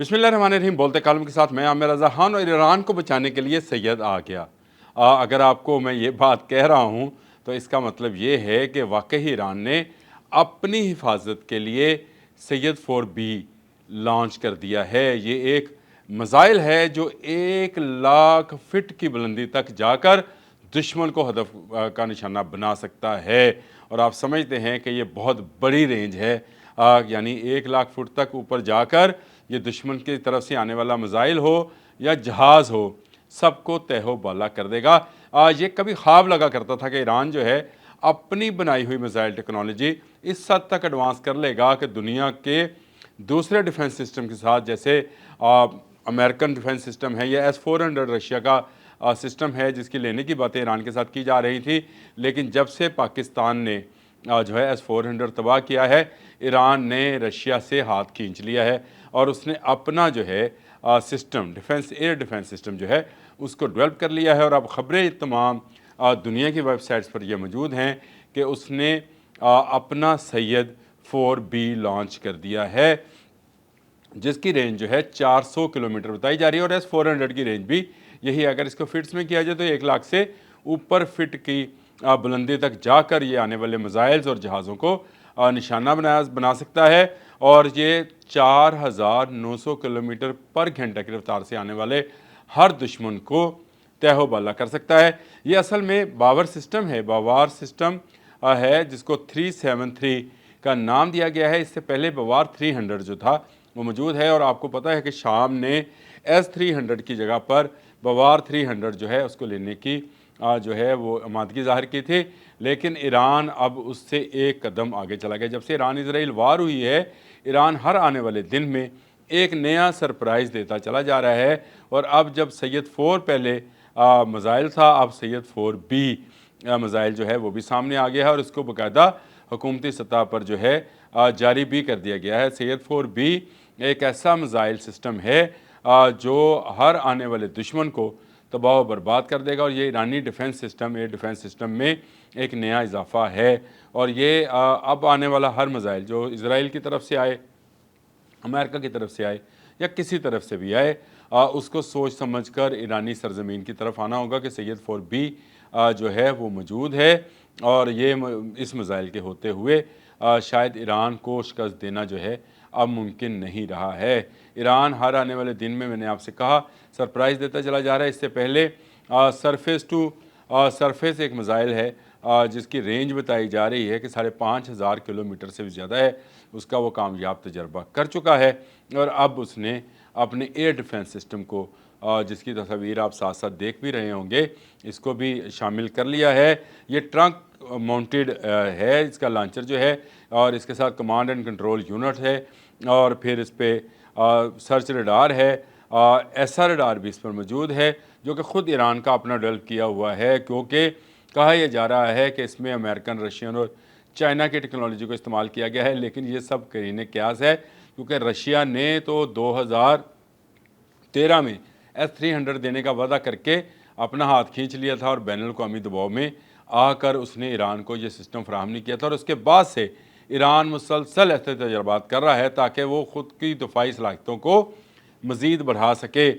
बिस्मिल्लाहिर्रहमानिर्रहीम। बोलते कालम के साथ मैं आमिर रज़ा खान। और ईरान को बचाने के लिए सैयद आ गया। अगर आपको मैं ये बात कह रहा हूँ तो इसका मतलब ये है कि वाकई ईरान ने अपनी हिफाजत के लिए सैयद 4B लॉन्च कर दिया है। ये एक मिसाइल है जो 1 लाख फीट की बुलंदी तक जाकर दुश्मन को हदफ का निशाना बना सकता है। और आप समझते हैं कि ये बहुत बड़ी रेंज है। यानी 1 लाख फुट तक ऊपर जाकर ये दुश्मन की तरफ से आने वाला मिसाइल हो या जहाज़ हो, सबको तहो बाला कर देगा। ये कभी ख्वाब लगा करता था कि ईरान जो है अपनी बनाई हुई मिसाइल टेक्नोलॉजी इस हद तक एडवांस कर लेगा कि दुनिया के दूसरे डिफेंस सिस्टम के साथ, जैसे अमेरिकन डिफेंस सिस्टम है या S-400 रशिया का सिस्टम है, जिसकी लेने की बातें ईरान के साथ की जा रही थी। लेकिन जब से पाकिस्तान ने जो है S-400 तबाह किया है, ईरान ने रशिया से हाथ खींच लिया है और उसने अपना जो है system defence air defence system जो है उसको डेवलप कर लिया है। और अब ख़बरें तमाम दुनिया की वेबसाइट्स पर यह मौजूद हैं कि उसने अपना सैयद 4B लॉन्च कर दिया है, जिसकी रेंज जो है 400 किलोमीटर बताई जा रही है। और S-400 की रेंज भी यही है। अगर इसको फिट्स में किया जाए तो 1 लाख से ऊपर फिट की बुलंदी तक जाकर ये आने वाले मिसाइल्स और जहाज़ों को निशाना बना सकता है। और ये 4900 किलोमीटर पर घंटा की रफ्तार से आने वाले हर दुश्मन को तहो बाला कर सकता है। ये असल में बावर सिस्टम है, बावार सिस्टम है, जिसको 373 का नाम दिया गया है। इससे पहले बावार 300 जो था वो मौजूद है। और आपको पता है कि शाम ने S-300 की जगह पर बावार 300 जो है उसको लेने की जो है वो आमादगी ज़ाहिर की थी। लेकिन ईरान अब उससे एक कदम आगे चला गया। जब से ईरान इजराइल वार हुई है, ईरान हर आने वाले दिन में एक नया सरप्राइज़ देता चला जा रहा है। और अब जब सैयद 4 पहले मिसाइल था, अब सैयद 4B मिसाइल जो है वो भी सामने आ गया है और इसको बाकायदा हुकूमती सतह पर जो है जारी भी कर दिया गया है। सैयद 4B एक ऐसा मिसाइल सिस्टम है जो हर आने वाले दुश्मन को तबाह बर्बाद कर देगा। और ये ईरानी defence system air defence system में एक नया इजाफा है। और ये अब आने वाला हर मिसाइल जो इजराइल की तरफ से आए, अमेरिका की तरफ से आए या किसी तरफ से भी आए, उसको सोच समझ कर ईरानी सरजमीन की तरफ आना होगा कि सैयद 4B जो है वो मौजूद है। और ये इस मिसाइल के होते हुए शायद ईरान को शिकस्त देना जो है अब मुमकिन नहीं रहा है। ईरान हर आने वाले दिन में, मैंने आपसे कहा, सरप्राइज़ देता चला जा रहा है। इससे पहले सरफेस टू सरफेस एक मिसाइल है जिसकी रेंज बताई जा रही है कि 5500 किलोमीटर से भी ज़्यादा है। उसका वो कामयाब तजर्बा कर चुका है। और अब उसने अपने एयर डिफेंस सिस्टम को जिसकी तस्वीर आप साथ साथ देख भी रहे होंगे, इसको भी शामिल कर लिया है। ये ट्रंक माउंटेड है इसका लॉन्चर जो है, और इसके साथ कमांड एंड कंट्रोल यूनिट है। और फिर इस पर सर्च रडार है, SR रडार भी इस पर मौजूद है, जो कि ख़ुद ईरान का अपना डेवलप किया हुआ है। क्योंकि कहा यह जा रहा है कि इसमें अमेरिकन, रशियन और चाइना की टेक्नोलॉजी को इस्तेमाल किया गया है। लेकिन ये सब करीने क्यास है, क्योंकि रशिया ने तो 2013 में S-300 देने का वादा करके अपना हाथ खींच लिया था और बैनुल अक़वामी दबाव में आकर उसने ईरान को ये सिस्टम फराहम नहीं किया था। और उसके बाद से ईरान मुसलसल ऐसे तजर्बात कर रहा है ताकि वो ख़ुद की दफाई सलाहियतों को मज़ीद बढ़ा सके।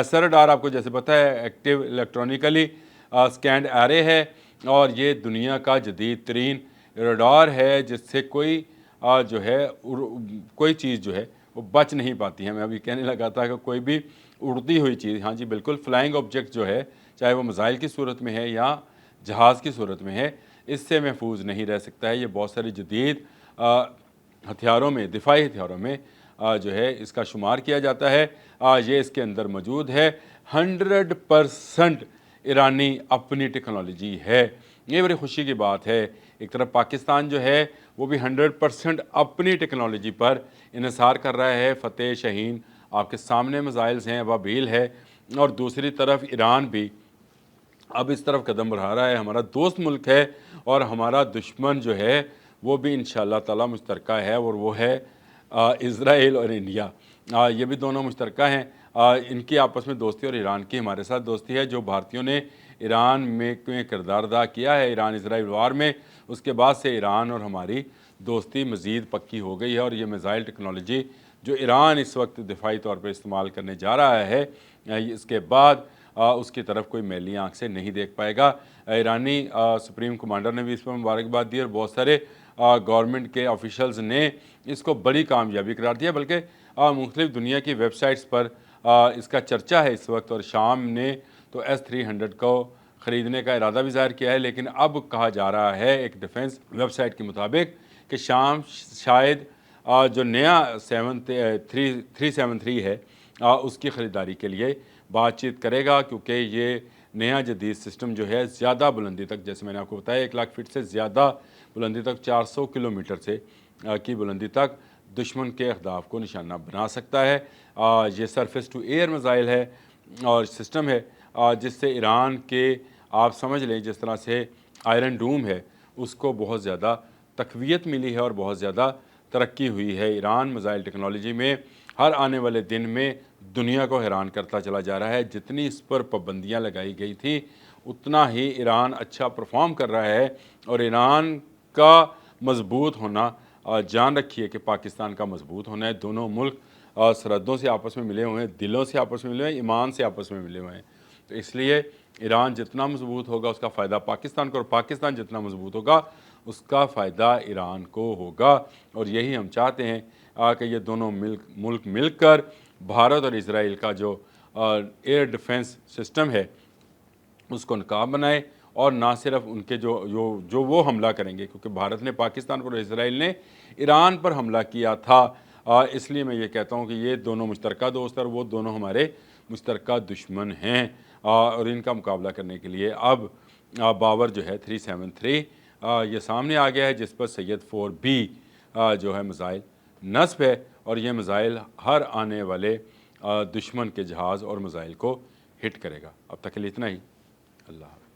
SR रडार आपको जैसे पता है एक्टिव इलेक्ट्रॉनिकली स्कैंड एरे है, और ये दुनिया का जदीद तरीन रडार है जिससे कोई जो है कोई चीज़ जो है वो बच नहीं पाती है। मैं अभी कहने लगा था कि कोई भी उड़ती हुई चीज़, हाँ जी बिल्कुल, फ्लाइंग ऑब्जेक्ट जो है, चाहे वो मिसाइल की सूरत में है या जहाज़ की सूरत में है, इससे महफूज नहीं रह सकता है। ये बहुत सारी जदीद हथियारों में, दिफाई हथियारों में जो है इसका शुमार किया जाता है। ये इसके अंदर मौजूद है। 100% ईरानी अपनी टेक्नोलॉजी है। ये बड़ी खुशी की बात है। एक तरफ पाकिस्तान जो है वो भी 100% अपनी टेक्नोलॉजी पर इन्हिसार कर रहा है। फ़तेह, शाहीन आपके सामने मिसाइल्स हैं, अबाबील है। और दूसरी तरफ ईरान भी अब इस तरफ कदम बढ़ा रहा है। हमारा दोस्त मुल्क है और हमारा दुश्मन जो है वो भी इंशाअल्लाह ताला मुश्तरका है, और वो है इज़राइल और इंडिया। ये भी दोनों मुश्तरका हैं। इनकी आपस में दोस्ती और ईरान की हमारे साथ दोस्ती है। जो भारतीयों ने ईरान में किरदार अदा किया है ईरान इज़राइल वार में, उसके बाद से ईरान और हमारी दोस्ती मज़ीद पक्की हो गई है। और ये मिसाइल टेक्नोलॉजी जो ईरान इस वक्त दिफाई तौर पर इस्तेमाल करने जा रहा है, इसके बाद उसकी तरफ कोई मैली आंख से नहीं देख पाएगा। ईरानी सुप्रीम कमांडर ने भी इस पर मुबारकबाद दी और बहुत सारे गवर्नमेंट के ऑफिशल्स ने इसको बड़ी कामयाबी करार दिया, बल्कि मुख्तलिफ दुनिया की वेबसाइट्स पर इसका चर्चा है इस वक्त। और शाम ने तो S-300 को ख़रीदने का इरादा भी ज़ाहिर किया है, लेकिन अब कहा जा रहा है एक डिफेंस वेबसाइट के मुताबिक कि शाम शायद जो नया 373 है उसकी ख़रीदारी के लिए बातचीत करेगा, क्योंकि ये नया जदीद सिस्टम जो है ज़्यादा बुलंदी तक, जैसे मैंने आपको बताया 1 लाख फीट से ज़्यादा बुलंदी तक, 400 किलोमीटर से की बुलंदी तक दुश्मन के अहदाफ को निशाना बना सकता है। ये सरफेस टू एयर मिसाइल है और सिस्टम है जिससे ईरान के, आप समझ लें जिस तरह से आयरन डूम है उसको बहुत ज़्यादा तक़वियत मिली है और बहुत ज़्यादा तरक्की हुई है। ईरान मिसाइल टेक्नोलॉजी में हर आने वाले दिन में दुनिया को हैरान करता चला जा रहा है। जितनी इस पर पाबंदियाँ लगाई गई थी उतना ही ईरान अच्छा परफॉर्म कर रहा है। और ईरान का मजबूत होना, जान रखिए कि पाकिस्तान का मजबूत होना है। दोनों मुल्क सरहदों से आपस में मिले हुए हैं, दिलों से आपस में मिले हुए हैं, ईमान से आपस में मिले हुए हैं। तो इसलिए ईरान जितना मजबूत होगा उसका फ़ायदा पाकिस्तान को, और पाकिस्तान जितना मजबूत होगा उसका फ़ायदा ईरान को होगा। और यही हम चाहते हैं कि ये दोनों मुल्क मिलकर भारत और इजराइल का जो एयर डिफेंस सिस्टम है उसको नकाब बनाए, और ना सिर्फ उनके जो वो हमला करेंगे, क्योंकि भारत ने पाकिस्तान पर और इसराइल ने ईरान पर हमला किया था। इसलिए मैं ये कहता हूँ कि ये दोनों मुश्तरका दोस्त और वो दोनों हमारे मुश्तरका दुश्मन हैं। और इनका मुकाबला करने के लिए अब बाबर जो है 373 ये सामने आ गया है, जिस पर सैयद 4B जो है मिसाइल नस्ब है। और ये मिसाइल हर आने वाले दुश्मन के जहाज़ और मिसाइल को हिट करेगा। अब तक के लिए इतना ही। अल्लाह।